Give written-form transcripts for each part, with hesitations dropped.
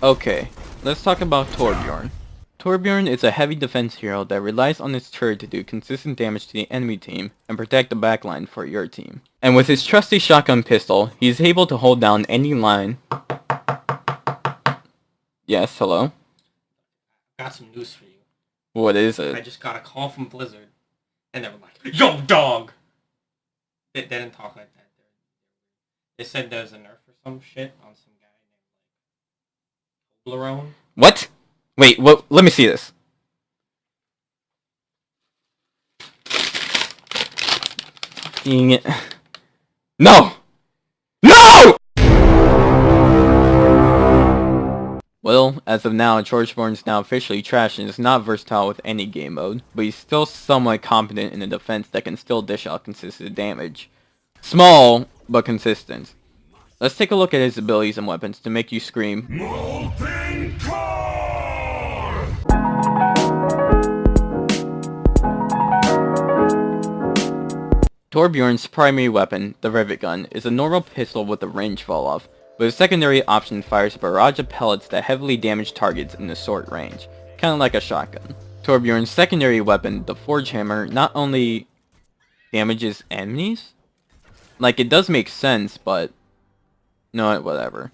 Okay, let's talk about Torbjorn. Torbjorn is a heavy defense hero that relies on his turret to do consistent damage to the enemy team and protect the backline for your team. And with his trusty shotgun pistol, he is able to hold down any line. Yes, hello? Got some news for you. What is I it? just got a call from Blizzard, and they were like, "Yo, dog!" They didn't talk like that. They said there's a nerf or some shit on some guy named Torbjorn. What? Wait, what? Let me see this. Dang it. No! No! Well, as of now, Torbjorn is now officially trash and is not versatile with any game mode, but he's still somewhat competent in a defense that can still dish out consistent damage. Small, but consistent. Let's take a look at his abilities and weapons to make you scream. Molten Core! Torbjorn's primary weapon, the Rivet Gun, is a normal pistol with a range fall-off, but his secondary option fires a barrage of pellets that heavily damage targets in the short range, kinda like a shotgun. Torbjorn's secondary weapon, the Forge Hammer, not only damages enemies? Like, it does make sense, but... no, whatever.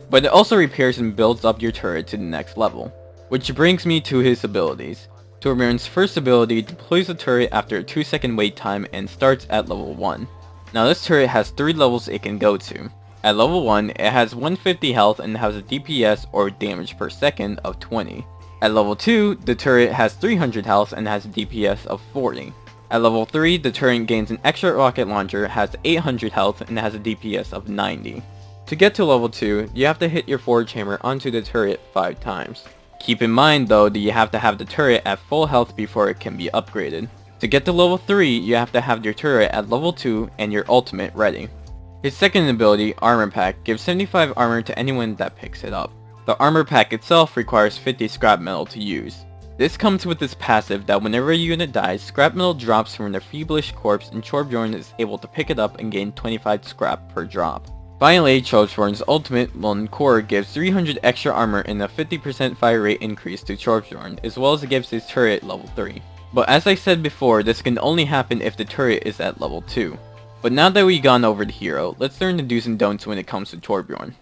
But it also repairs and builds up your turret to the next level. Which brings me to his abilities. Torbjorn's first ability deploys the turret after a 2-second wait time and starts at level 1. Now this turret has 3 levels it can go to. At level 1, it has 150 health and has a DPS or damage per second of 20. At level 2, the turret has 300 health and has a DPS of 40. At level 3, the turret gains an extra rocket launcher, has 800 health, and has a DPS of 90. To get to level 2, you have to hit your Forge Hammer onto the turret 5 times. Keep in mind though that you have to have the turret at full health before it can be upgraded. To get to level 3, you have to have your turret at level 2 and your ultimate ready. His second ability, Armor Pack, gives 75 armor to anyone that picks it up. The Armor Pack itself requires 50 scrap metal to use. This comes with this passive that whenever a unit dies, scrap metal drops from their feebleish corpse and Torbjorn is able to pick it up and gain 25 scrap per drop. Finally, Torbjorn's ultimate, Molten Core, gives 300 extra armor and a 50% fire rate increase to Torbjorn, as well as it gives his turret level 3. But as I said before, this can only happen if the turret is at level 2. But now that we've gone over the hero, let's learn the do's and don'ts when it comes to Torbjorn.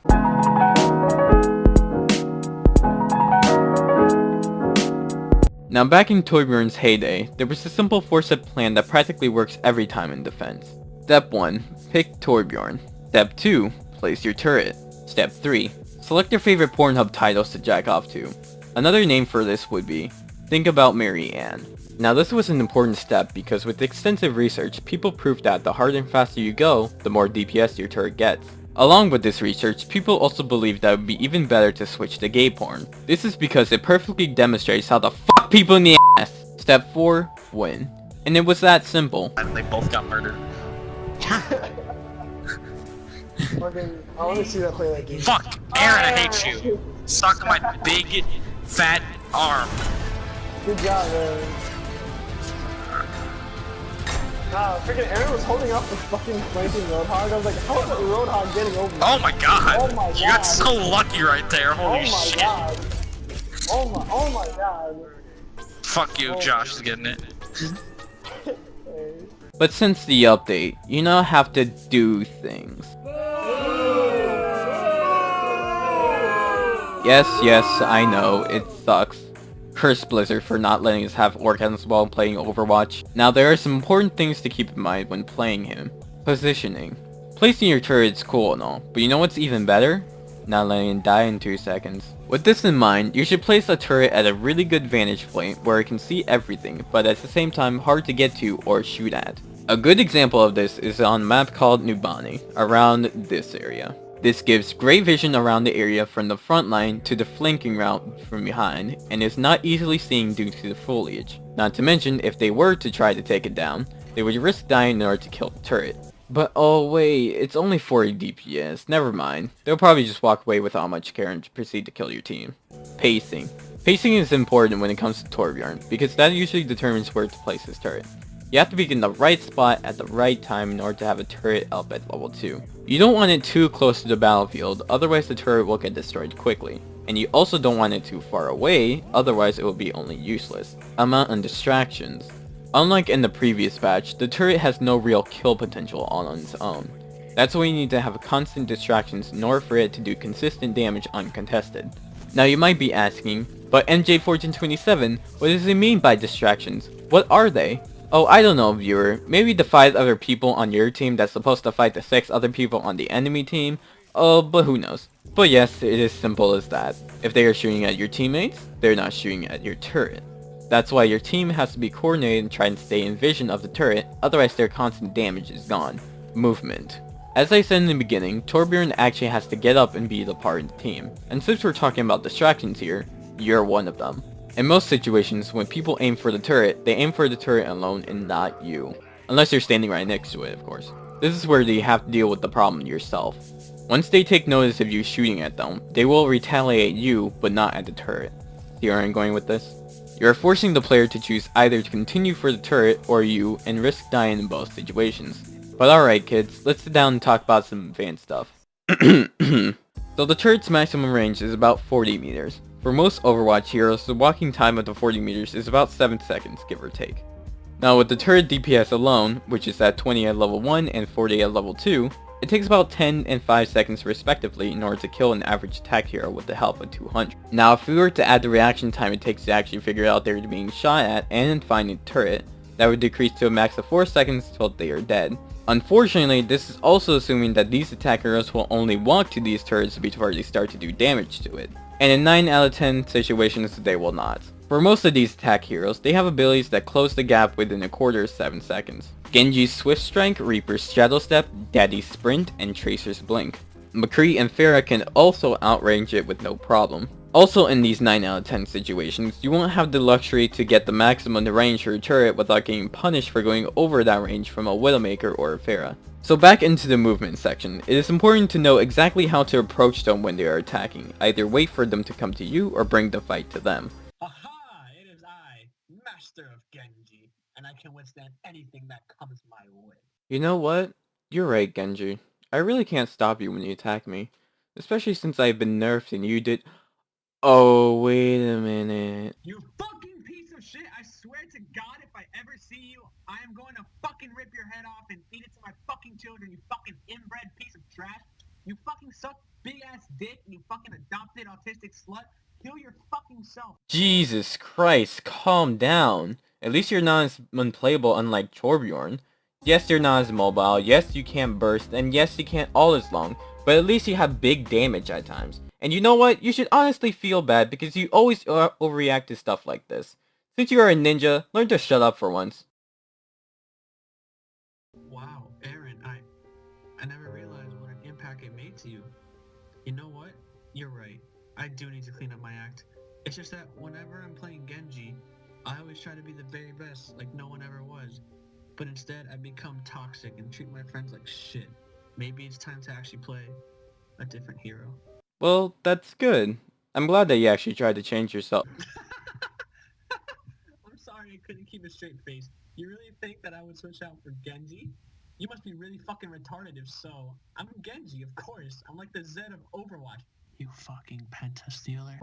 Now back in Torbjorn's heyday, there was a simple 4-step plan that practically works every time in defense. Step 1. Pick Torbjorn. Step 2. Place your turret. Step 3. Select your favorite Pornhub titles to jack off to. Another name for this would be, Think About Mary Ann. Now this was an important step because with extensive research, people proved that the harder and faster you go, the more DPS your turret gets. Along with this research, people also believe that it would be even better to switch to gay porn. This is because it perfectly demonstrates how to fuck people in the ass. Step 4. Win. And it was that simple. And they both got murdered. Fucking, I want to see that play like game. Fuck! Aaron, I hate you! Suck my big, fat arm. Good job, man. Nah, freaking Aaron was holding off the fucking flanking Roadhog. I was like, how is that Roadhog getting over? Oh my god! Oh my god. You got so lucky right there, holy shit. God. Oh my god. Fuck you, Josh is getting it. But since the update, you now have to do things. Yes, I know, it sucks. Curse Blizzard for not letting us have organs while playing Overwatch. Now there are some important things to keep in mind when playing him. Positioning. Placing your turret is cool and all, but you know what's even better? Not letting it die in 2 seconds. With this in mind, you should place a turret at a really good vantage point where it can see everything, but at the same time hard to get to or shoot at. A good example of this is on a map called Nubani, around this area. This gives great vision around the area from the front line to the flanking route from behind, and is not easily seen due to the foliage. Not to mention, if they were to try to take it down, they would risk dying in order to kill the turret. But oh wait, it's only 40 DPS, never mind. They'll probably just walk away without much care and proceed to kill your team. Pacing. Pacing is important when it comes to Torbjorn, because that usually determines where to place his turret. You have to be in the right spot at the right time in order to have a turret up at level 2. You don't want it too close to the battlefield, otherwise the turret will get destroyed quickly. And you also don't want it too far away, otherwise it will be only useless. Amount and distractions. Unlike in the previous patch, the turret has no real kill potential on its own. That's why you need to have constant distractions in order for it to do consistent damage uncontested. Now you might be asking, but MJ1427, what does it mean by distractions? What are they? Oh, I don't know, viewer. Maybe the 5 other people on your team that's supposed to fight the 6 other people on the enemy team? Oh, but who knows. But yes, it is simple as that. If they are shooting at your teammates, they're not shooting at your turret. That's why your team has to be coordinated and try and stay in vision of the turret, otherwise their constant damage is gone. Movement. As I said in the beginning, Torbjorn actually has to get up and be the part of the team. And since we're talking about distractions here, you're one of them. In most situations, when people aim for the turret, they aim for the turret alone and not you. Unless you're standing right next to it, of course. This is where you have to deal with the problem yourself. Once they take notice of you shooting at them, they will retaliate you, but not at the turret. See where I'm going with this? You are forcing the player to choose either to continue for the turret or you and risk dying in both situations. But alright kids, let's sit down and talk about some advanced stuff. So the turret's maximum range is about 40 meters. For most Overwatch heroes, the walking time of the 40 meters is about 7 seconds, give or take. Now with the turret DPS alone, which is at 20 at level 1 and 40 at level 2, it takes about 10 and 5 seconds respectively in order to kill an average attack hero with the help of 200. Now if we were to add the reaction time it takes to actually figure out they're being shot at and finding the turret, that would decrease to a max of 4 seconds till they are dead. Unfortunately, this is also assuming that these attack heroes will only walk to these turrets before they start to do damage to it. And in 9 out of 10 situations they will not. For most of these attack heroes, they have abilities that close the gap within a quarter of 7 seconds. Genji's Swift Strike, Reaper's Shadow Step, Daddy's Sprint, and Tracer's Blink. McCree and Pharah can also outrange it with no problem. Also in these 9 out of 10 situations, you won't have the luxury to get the maximum range for your turret without getting punished for going over that range from a Widowmaker or a Pharah. So back into the movement section, it is important to know exactly how to approach them when they are attacking. Either wait for them to come to you or bring the fight to them. Aha! It is I, Master of Genji, and I can withstand anything that comes my way. You know what? You're right, Genji. I really can't stop you when you attack me. Especially since I've been nerfed and you did... Oh, wait a minute. You fucking piece of shit! I swear to God, if I ever see you, I am going to fucking rip your head off and feed it to my fucking children, you fucking inbred piece of trash! You fucking suck big-ass dick, and you fucking adopted autistic slut! Kill your fucking self! Jesus Christ, calm down. At least you're not as unplayable unlike Torbjorn. Yes, you're not as mobile, yes you can't burst, and yes you can't all as long, but at least you have big damage at times. And you know what? You should honestly feel bad because you always overreact to stuff like this. Since you are a ninja, learn to shut up for once. Wow, Aaron, I never realized what an impact it made to you. You know what? You're right. I do need to clean up my act. It's just that whenever I'm playing Genji, I always try to be the very best, like no one ever was. But instead, I become toxic and treat my friends like shit. Maybe it's time to actually play a different hero. Well, that's good. I'm glad that you actually tried to change yourself. I'm sorry I couldn't keep a straight face. You really think that I would switch out for Genji? You must be really fucking retarded if so. I'm Genji, of course. I'm like the Z of Overwatch. You fucking penta stealer.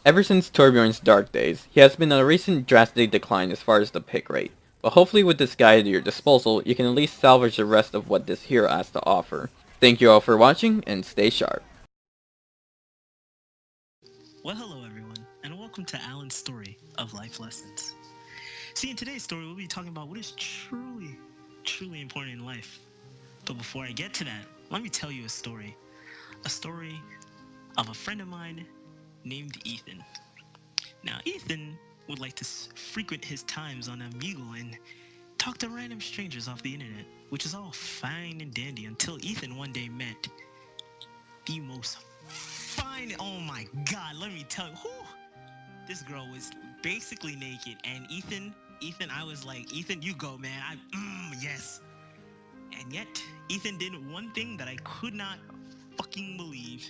Ever since Torbjorn's dark days, he has been on a recent drastic decline as far as the pick rate. But hopefully with this guide at your disposal, you can at least salvage the rest of what this hero has to offer. Thank you all for watching, and stay sharp. Well, hello everyone, and welcome to Alan's story of life lessons. See, in today's story, we'll be talking about what is truly important in life. But before I get to that, let me tell you a story. A story of a friend of mine named Ethan. Now, Ethan would like to frequent his times on Omegle and talk to random strangers off the internet, which is all fine and dandy until Ethan one day met the most fine, oh my god, let me tell you, this girl was basically naked, and Ethan, I was like, Ethan, you go, man, yes. And yet, Ethan did one thing that I could not fucking believe.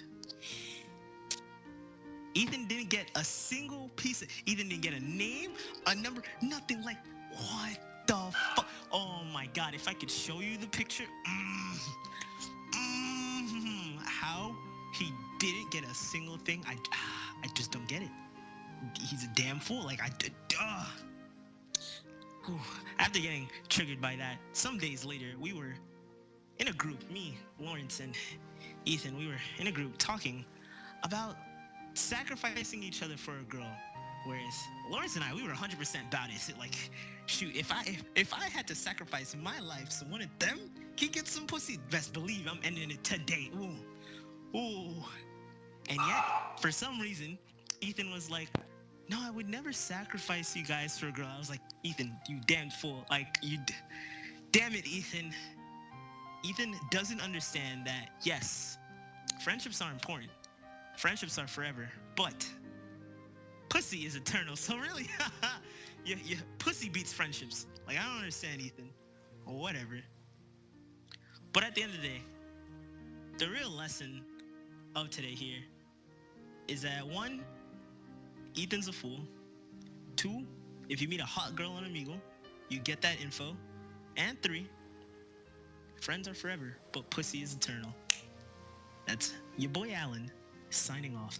Ethan didn't get a single piece of, Ethan didn't get a name, a number, nothing. Like, what the fuck? Oh my god, if I could show you the picture, didn't get a single thing. I just don't get it. He's a damn fool. Like, Whew. After getting triggered by that, some days later, we were in a group, me, Lawrence, and Ethan, we were in a group talking about sacrificing each other for a girl. Whereas Lawrence and I, we were 100% about it. Like, shoot, if I had to sacrifice my life so one of them can get some pussy, best believe I'm ending it today. Ooh. And yet, for some reason, Ethan was like, no, I would never sacrifice you guys for a girl. I was like, Ethan, you damn fool. Like, damn it, Ethan. Ethan doesn't understand that, yes, friendships are important. Friendships are forever. But pussy is eternal. So really, pussy beats friendships. Like, I don't understand, Ethan. Or whatever. But at the end of the day, the real lesson of today here is that 1, Ethan's a fool. 2, if you meet a hot girl on Omegle, you get that info. And 3, friends are forever, but pussy is eternal. That's your boy Alan signing off.